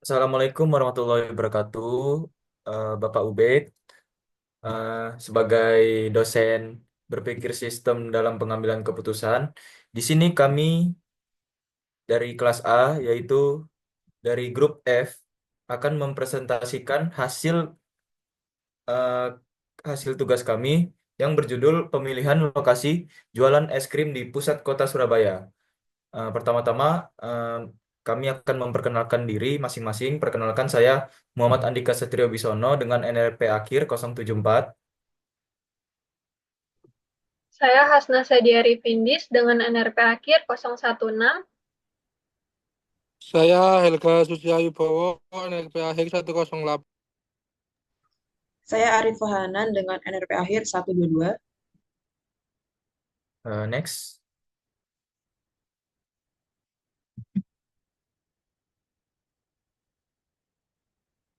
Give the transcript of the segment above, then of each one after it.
Assalamualaikum warahmatullahi wabarakatuh, Bapak Ubed. Sebagai dosen berpikir sistem dalam pengambilan keputusan, di sini kami dari kelas A, yaitu dari grup F, akan mempresentasikan eh, hasil tugas kami yang berjudul pemilihan lokasi jualan es krim di pusat kota Surabaya. Pertama-tama, eh, kami akan memperkenalkan diri masing-masing. Perkenalkan, saya Muhammad Andika Setrio Bisono dengan NRP akhir 074. Saya Hasna Sadiari Findis dengan NRP akhir 016. Saya Helga Susyawibowo, NLP akhir 108. Saya Arif Fahanan dengan NRP akhir 122. Next.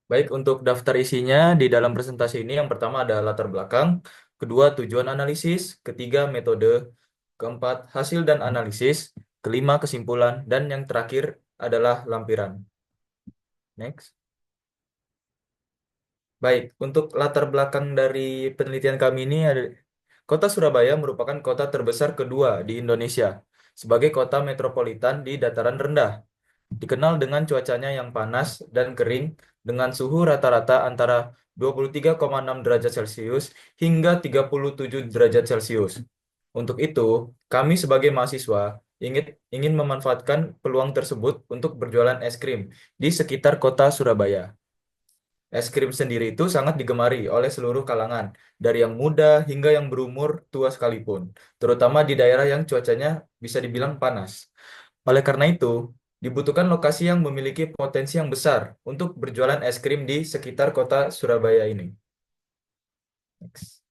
Baik, untuk daftar isinya di dalam presentasi ini, yang pertama ada latar belakang, kedua tujuan analisis, ketiga metode, keempat hasil dan analisis, kelima kesimpulan, dan yang terakhir adalah lampiran. Next. Baik, untuk latar belakang dari penelitian kami ini ada Kota Surabaya merupakan kota terbesar kedua di Indonesia sebagai kota metropolitan di dataran rendah. Dikenal dengan cuacanya yang panas dan kering dengan suhu rata-rata antara 23,6 derajat Celcius hingga 37 derajat Celcius. Untuk itu, kami sebagai mahasiswa ingin memanfaatkan peluang tersebut untuk berjualan es krim di sekitar kota Surabaya. Es krim sendiri itu sangat digemari oleh seluruh kalangan, dari yang muda hingga yang berumur tua sekalipun, terutama di daerah yang cuacanya bisa dibilang panas. Oleh karena itu, dibutuhkan lokasi yang memiliki potensi yang besar untuk berjualan es krim di sekitar kota Surabaya ini. Next.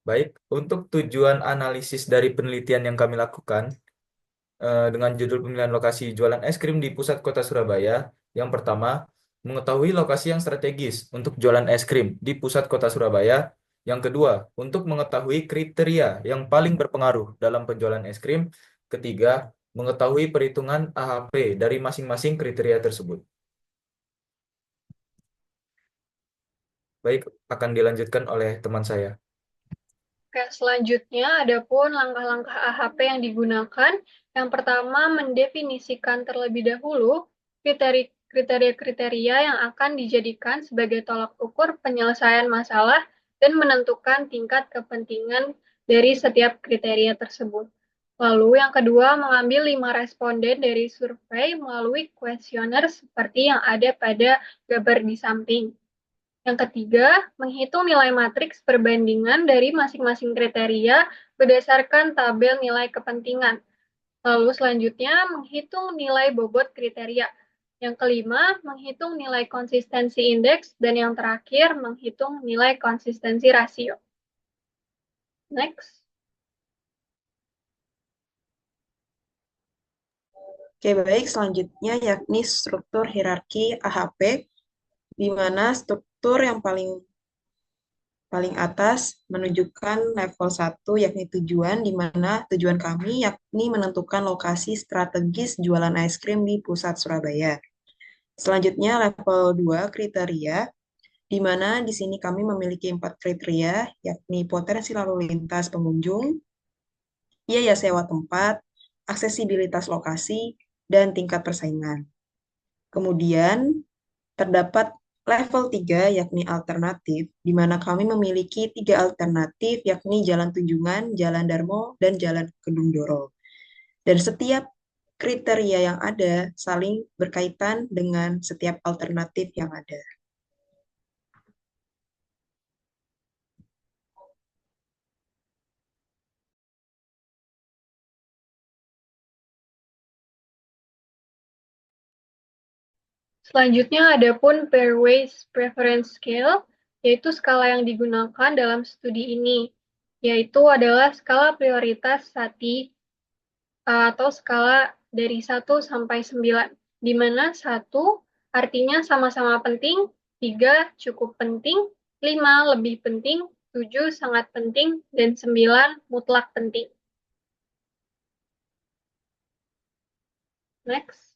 Baik, untuk tujuan analisis dari penelitian yang kami lakukan, dengan judul pemilihan lokasi jualan es krim di pusat kota Surabaya. Yang pertama, mengetahui lokasi yang strategis untuk jualan es krim di pusat kota Surabaya. Yang kedua, untuk mengetahui kriteria yang paling berpengaruh dalam penjualan es krim. Ketiga, mengetahui perhitungan AHP dari masing-masing kriteria tersebut. Baik, akan dilanjutkan oleh teman saya. Oke, selanjutnya ada pun langkah-langkah AHP yang digunakan. Yang pertama, mendefinisikan terlebih dahulu kriteria-kriteria yang akan dijadikan sebagai tolak ukur penyelesaian masalah dan menentukan tingkat kepentingan dari setiap kriteria tersebut. Lalu yang kedua, mengambil 5 responden dari survei melalui kuesioner seperti yang ada pada gambar di samping. Yang ketiga, menghitung nilai matriks perbandingan dari masing-masing kriteria berdasarkan tabel nilai kepentingan. Lalu selanjutnya, menghitung nilai bobot kriteria. Yang kelima, menghitung nilai konsistensi indeks. Dan yang terakhir, menghitung nilai konsistensi rasio. Next. Oke, baik. Selanjutnya yakni struktur hierarki AHP, di mana struktur yang paling atas menunjukkan level 1 yakni tujuan, di mana tujuan kami yakni menentukan lokasi strategis jualan es krim di pusat Surabaya. Selanjutnya level 2 kriteria, di mana di sini kami memiliki 4 kriteria, yakni potensi lalu lintas pengunjung, biaya sewa tempat, aksesibilitas lokasi, dan tingkat persaingan. Kemudian terdapat level 3 yakni alternatif, di mana kami memiliki 3 alternatif yakni Jalan Tunjungan, Jalan Darmo, dan Jalan Kedung Doro. Dan setiap kriteria yang ada saling berkaitan dengan setiap alternatif yang ada. Selanjutnya ada pun Pairwise Preference Scale, yaitu skala yang digunakan dalam studi ini, yaitu adalah skala prioritas SATI atau skala dari 1 sampai 9, di mana 1 artinya sama-sama penting, 3 cukup penting, 5 lebih penting, 7 sangat penting, dan 9 mutlak penting. Next.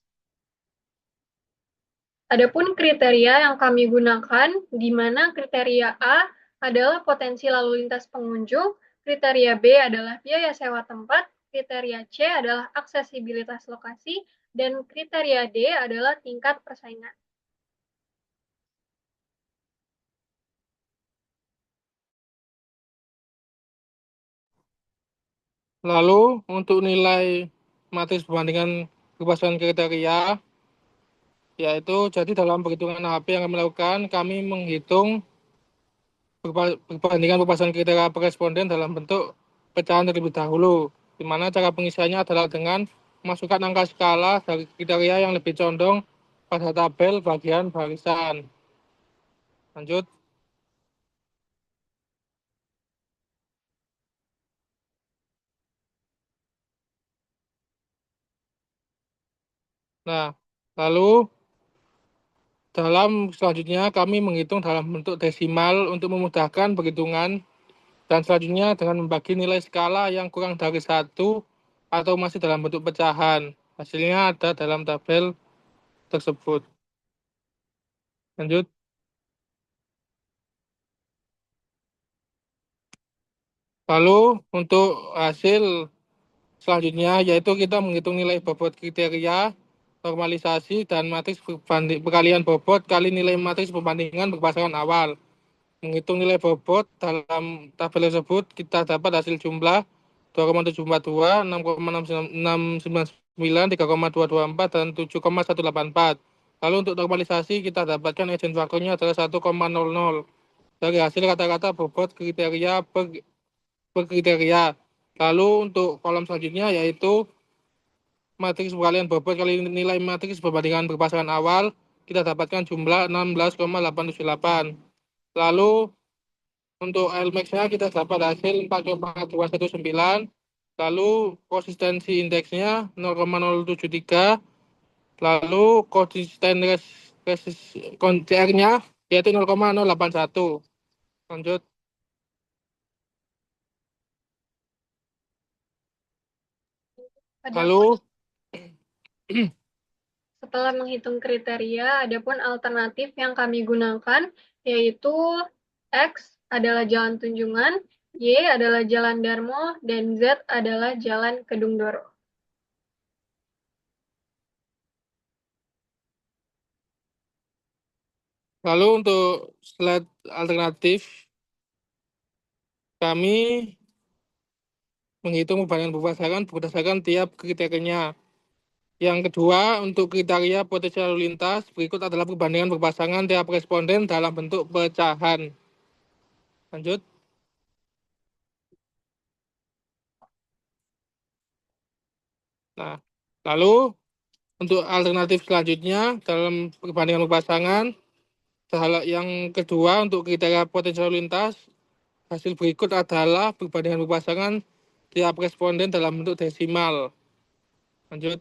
Adapun kriteria yang kami gunakan, di mana kriteria A adalah potensi lalu lintas pengunjung, kriteria B adalah biaya sewa tempat, kriteria C adalah aksesibilitas lokasi, dan kriteria D adalah tingkat persaingan. Lalu untuk nilai matriks perbandingan berbasis kriteria, yaitu jadi dalam perhitungan HP yang kami lakukan, kami menghitung perbandingan berbasis kriteria per responden dalam bentuk pecahan terlebih dahulu, di mana cara pengisiannya adalah dengan memasukkan angka skala dari kriteria yang lebih condong pada tabel bagian barisan. Lanjut. Nah, lalu dalam selanjutnya kami menghitung dalam bentuk desimal untuk memudahkan perhitungan, dan selanjutnya dengan membagi nilai skala yang kurang dari 1 atau masih dalam bentuk pecahan. Hasilnya ada dalam tabel tersebut. Lanjut. Lalu untuk hasil selanjutnya yaitu kita menghitung nilai bobot kriteria, normalisasi, dan matriks perkalian bobot kali nilai matriks perbandingan berpasangan awal. Menghitung nilai bobot dalam tabel tersebut kita dapat hasil jumlah 2,742, 6,699, 3,224, dan 7,184. Lalu untuk normalisasi kita dapatkan agent faktornya adalah 1,00 dari hasil rata-rata bobot kriteria per kriteria. Lalu untuk kolom selanjutnya yaitu matriks perkalian bobot kali nilai matriks perbandingan berpasangan awal, kita dapatkan jumlah 16,878. Lalu untuk Lmax-nya kita dapat hasil 4,219. Lalu konsistensi indeksnya 0,073. Lalu konsisten CR-nya yaitu 0,081. Lanjut. Lalu Setelah menghitung kriteria, adapun alternatif yang kami gunakan yaitu X adalah jalan Tunjungan, Y adalah jalan Darmo, dan Z adalah jalan Kedung Doro. Lalu untuk slide alternatif, kami menghitung perbandingan berpasangan berdasarkan tiap kriterianya. Yang kedua, untuk kriteria potensi lalu lintas, berikut adalah perbandingan berpasangan tiap responden dalam bentuk pecahan. Lanjut. Nah, lalu untuk alternatif selanjutnya dalam perbandingan berpasangan, yang kedua untuk kriteria potensi lalu lintas, hasil berikut adalah perbandingan berpasangan tiap responden dalam bentuk desimal. Lanjut.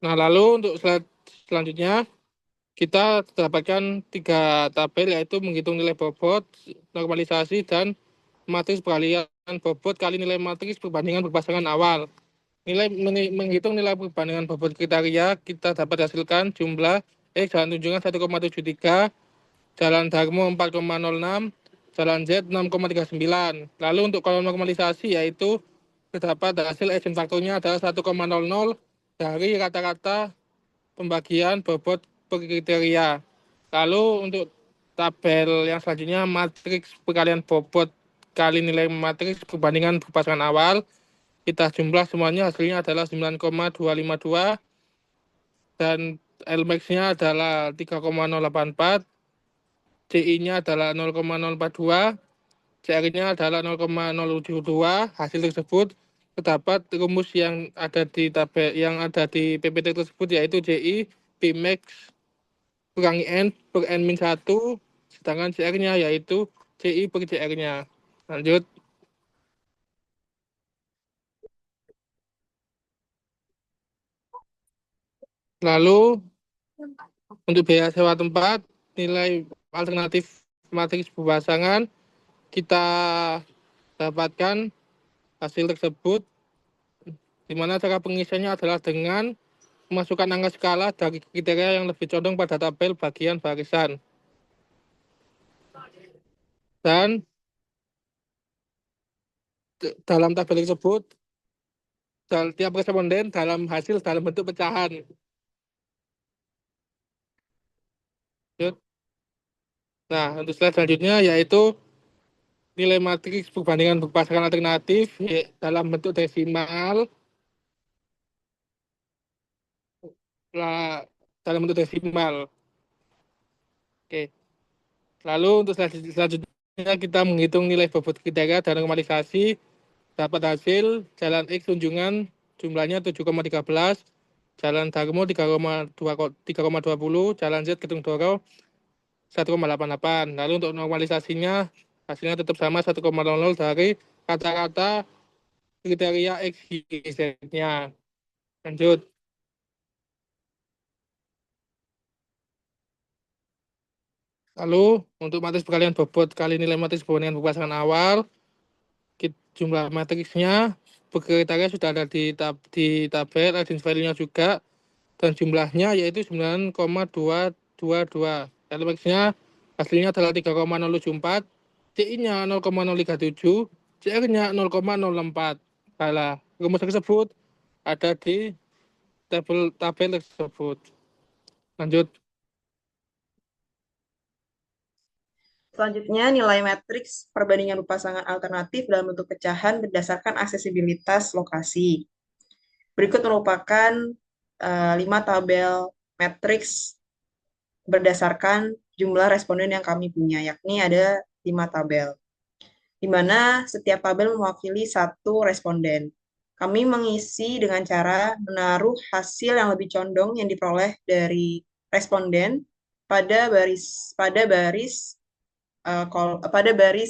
Nah, lalu untuk slide selanjutnya, kita dapatkan 3 tabel, yaitu menghitung nilai bobot, normalisasi, dan matriks perkalian bobot kali nilai matriks perbandingan berpasangan awal. Menghitung nilai perbandingan bobot kriteria, kita dapat hasilkan jumlah X jalan Tunjungan 1,73, jalan Darmo 4,06, jalan Z 6,39. Lalu untuk kolom normalisasi yaitu terdapat hasil agent faktornya adalah 1,00 dari rata-rata pembagian bobot per kriteria. Lalu untuk tabel yang selanjutnya, matriks perkalian bobot kali nilai matriks perbandingan berpasangan awal, kita jumlah semuanya hasilnya adalah 9,252, dan Lmax-nya adalah 3,084, CI-nya adalah 0,042, CR-nya adalah 0,072. Hasil tersebut terdapat rumus yang ada di tabel yang ada di PPT tersebut, yaitu CI Pmax kurangi N per N-1, sedangkan CR-nya yaitu CI per CR-nya. Lanjut. Lalu untuk biaya sewa tempat, nilai alternatif matriks berpasangan, kita dapatkan hasil tersebut, di mana cara pengisiannya adalah dengan masukkan angka skala dari kriteria yang lebih condong pada tabel bagian barisan. Dan dalam tabel tersebut, tiap responden dalam hasil dalam bentuk pecahan. Nah, untuk slide selanjutnya yaitu nilai matriks perbandingan berpasangan alternatif dalam bentuk desimal. Dalam bentuk desimal. Oke. Lalu untuk selanjutnya kita menghitung nilai bobot kriteria dan normalisasi. Dapat hasil jalan X tunjungan jumlahnya 7,13, jalan Darmo 3,20, jalan Z Gedung Doro 1,88. Lalu untuk normalisasinya hasilnya tetap sama 1,00 dari kata-kata kriteria X, Y, Z-nya. Lanjut. Lalu untuk matriks perkalian bobot kali nilai matriks perbandingan berpasangan awal, jumlah matriksnya kriteria sudah ada di tabel, adding value-nya juga, dan jumlahnya yaitu 9,222. Dan matriksnya hasilnya adalah 3,074, CI-nya 0,037, CR-nya 0,064. Baiklah, rumus tersebut ada di tabel tersebut. Lanjut. Selanjutnya, nilai matriks perbandingan pasangan alternatif dalam bentuk pecahan berdasarkan aksesibilitas lokasi. Berikut merupakan 5 tabel matriks berdasarkan jumlah responden yang kami punya, yakni ada 5 tabel, di mana setiap tabel mewakili satu responden. Kami mengisi dengan cara menaruh hasil yang lebih condong yang diperoleh dari responden pada baris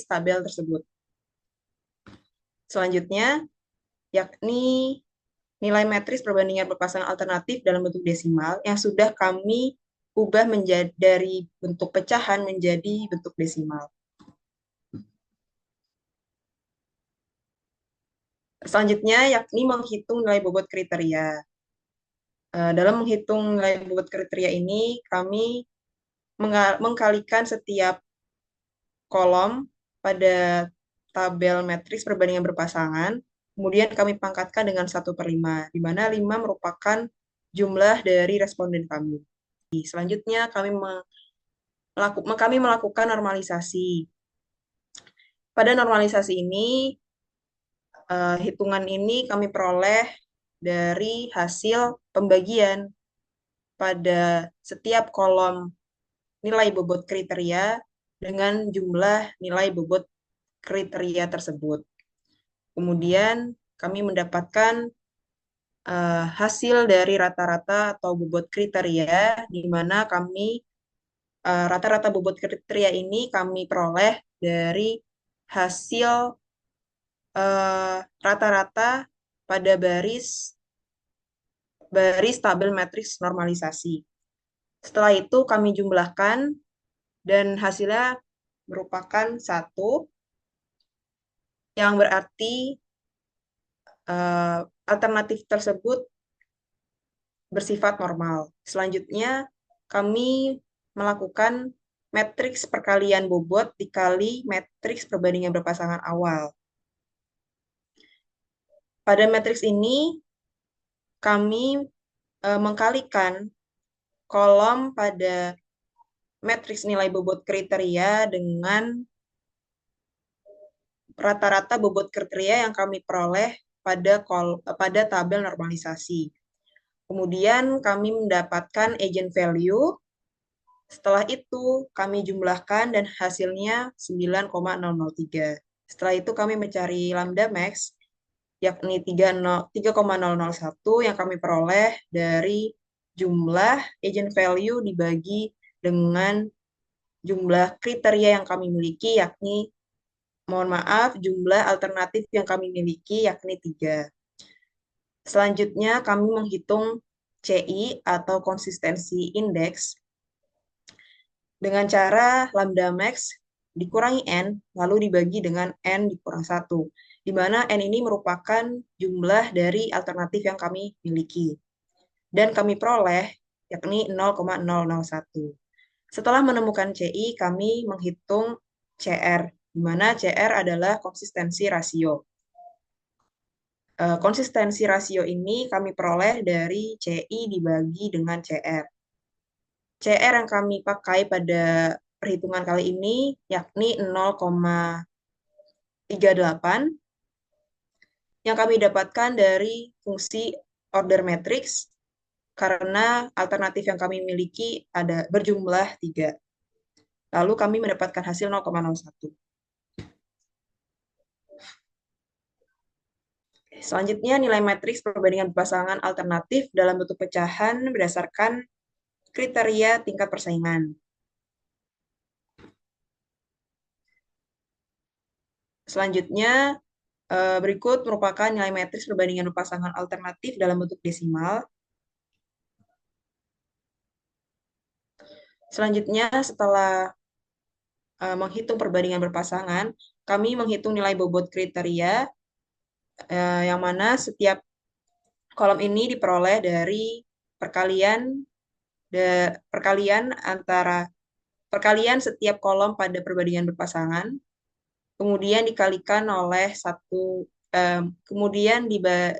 tabel tersebut. Selanjutnya, yakni nilai matriks perbandingan berpasangan alternatif dalam bentuk desimal yang sudah kami ubah dari bentuk pecahan menjadi bentuk desimal. Selanjutnya, yakni menghitung nilai bobot kriteria. Dalam menghitung nilai bobot kriteria ini, kami mengkalikan setiap kolom pada tabel matriks perbandingan berpasangan, kemudian kami pangkatkan dengan 1/5, di mana 5 merupakan jumlah dari responden kami. Selanjutnya, kami melakukan normalisasi. Pada normalisasi ini, hitungan ini kami peroleh dari hasil pembagian pada setiap kolom nilai bobot kriteria dengan jumlah nilai bobot kriteria tersebut. Kemudian kami mendapatkan hasil dari rata-rata atau bobot kriteria, di mana kami rata-rata bobot kriteria ini kami peroleh dari hasil rata-rata pada baris tabel matriks normalisasi. Setelah itu kami jumlahkan dan hasilnya merupakan 1, yang berarti alternatif tersebut bersifat normal. Selanjutnya kami melakukan matriks perkalian bobot dikali matriks perbandingan berpasangan awal. Pada matriks ini kami mengkalikan kolom pada matriks nilai bobot kriteria dengan rata-rata bobot kriteria yang kami peroleh pada tabel normalisasi. Kemudian kami mendapatkan eigenvalue. Setelah itu kami jumlahkan dan hasilnya 9,003. Setelah itu kami mencari lambda max, yakni 3,001 yang kami peroleh dari jumlah eigenvalue dibagi dengan jumlah kriteria yang kami miliki, yakni, jumlah alternatif yang kami miliki, yakni 3. Selanjutnya kami menghitung CI atau konsistensi indeks dengan cara lambda max dikurangi N, lalu dibagi dengan N dikurang 1, di mana N ini merupakan jumlah dari alternatif yang kami miliki. dan kami peroleh yakni 0,001. Setelah menemukan CI, kami menghitung CR, di mana CR adalah konsistensi rasio. Konsistensi rasio ini kami peroleh dari CI dibagi dengan CR. CR yang kami pakai pada perhitungan kali ini yakni 0,38 yang kami dapatkan dari fungsi order matrix karena alternatif yang kami miliki ada berjumlah 3. Lalu kami mendapatkan hasil 0,01. Selanjutnya, nilai matriks perbandingan pasangan alternatif dalam bentuk pecahan berdasarkan kriteria tingkat persaingan. Selanjutnya, berikut merupakan nilai matriks perbandingan pasangan alternatif dalam bentuk desimal. Selanjutnya, setelah menghitung perbandingan berpasangan, kami menghitung nilai bobot kriteria, yang mana setiap kolom ini diperoleh dari perkalian setiap kolom pada perbandingan berpasangan, kemudian dikalikan oleh kemudian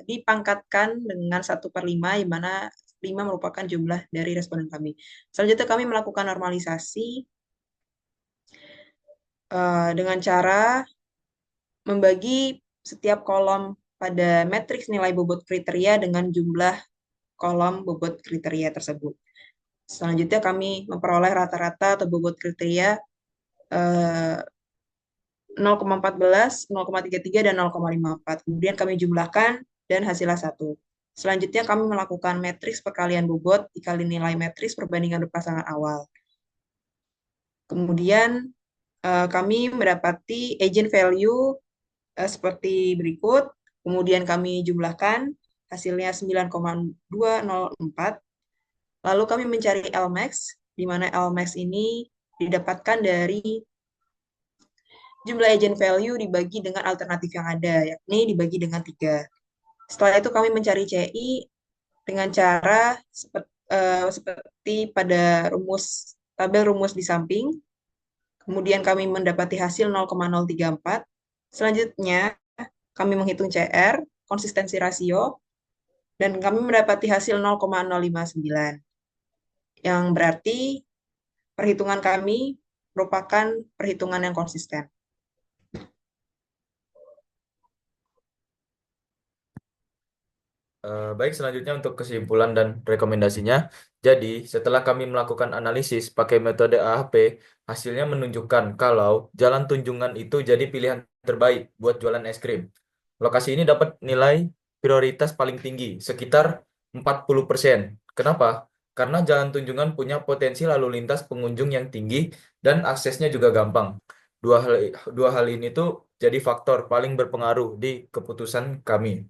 dipangkatkan dengan 1/5, di mana 5 merupakan jumlah dari responden kami. Selanjutnya kami melakukan normalisasi dengan cara membagi setiap kolom pada matriks nilai bobot kriteria dengan jumlah kolom bobot kriteria tersebut. Selanjutnya kami memperoleh rata-rata atau bobot kriteria 0,14, 0,33, dan 0,54. Kemudian kami jumlahkan dan hasilnya 1. Selanjutnya kami melakukan matriks perkalian bobot dikali nilai matriks perbandingan berpasangan awal. Kemudian kami mendapati eigenvalue seperti berikut. Kemudian kami jumlahkan, hasilnya 9,204. Lalu kami mencari Lmax, di mana Lmax ini didapatkan dari jumlah eigenvalue dibagi dengan alternatif yang ada, yakni dibagi dengan 3. Setelah itu kami mencari CI dengan cara seperti pada tabel rumus di samping. Kemudian kami mendapati hasil 0,034. Selanjutnya kami menghitung CR, konsistensi rasio, dan kami mendapati hasil 0,059. Yang berarti perhitungan kami merupakan perhitungan yang konsisten. Baik, selanjutnya untuk kesimpulan dan rekomendasinya. Jadi, setelah kami melakukan analisis pakai metode AHP, hasilnya menunjukkan kalau jalan Tunjungan itu jadi pilihan terbaik buat jualan es krim. Lokasi ini dapat nilai prioritas paling tinggi, sekitar 40%. Kenapa? Karena jalan Tunjungan punya potensi lalu lintas pengunjung yang tinggi dan aksesnya juga gampang. Dua hal ini tuh jadi faktor paling berpengaruh di keputusan kami.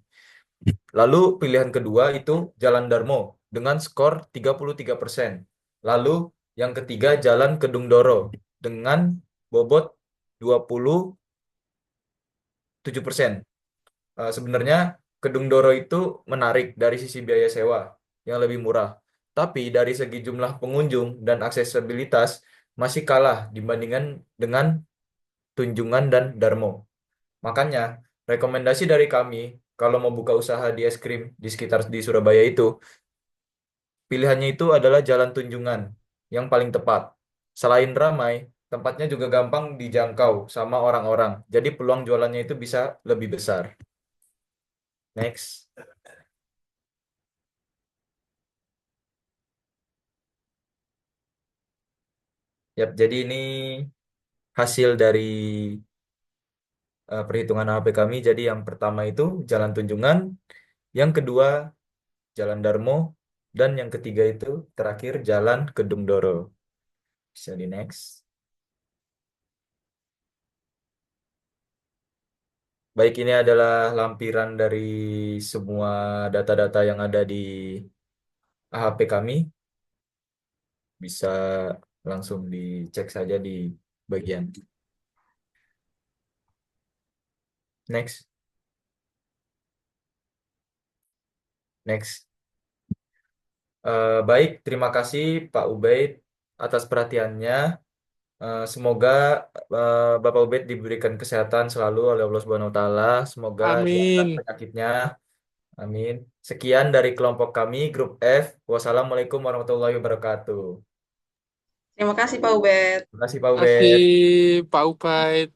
Lalu pilihan kedua itu Jalan Darmo dengan skor 33%. Lalu yang ketiga Jalan Kedung Doro dengan bobot 27%. Sebenarnya Kedung Doro itu menarik dari sisi biaya sewa yang lebih murah. Tapi dari segi jumlah pengunjung dan aksesibilitas masih kalah dibandingkan dengan Tunjungan dan Darmo. Makanya, rekomendasi dari kami, kalau mau buka usaha di es krim di sekitar di Surabaya itu, pilihannya itu adalah Jalan Tunjungan yang paling tepat. Selain ramai, tempatnya juga gampang dijangkau sama orang-orang. Jadi peluang jualannya itu bisa lebih besar. Next. Yap, jadi ini hasil dari perhitungan HP kami. Jadi yang pertama itu Jalan Tunjungan, yang kedua Jalan Darmo, dan yang ketiga itu terakhir Jalan Kedung Doro. Bisa di next. Baik, ini adalah lampiran dari semua data-data yang ada di AHP kami. Bisa langsung dicek saja di bagian next. Next. Baik, terima kasih Pak Ubaid atas perhatiannya. Semoga Bapak Ubaid diberikan kesehatan selalu oleh Allah Subhanahu wa taala. Semoga diangkat Amin. penyakitnya. Amin. Sekian dari kelompok kami, Grup F. Wassalamualaikum warahmatullahi wabarakatuh. Terima kasih Pak Ubed. Terima kasih Pak Kasih Ubed. Pak Ubaid.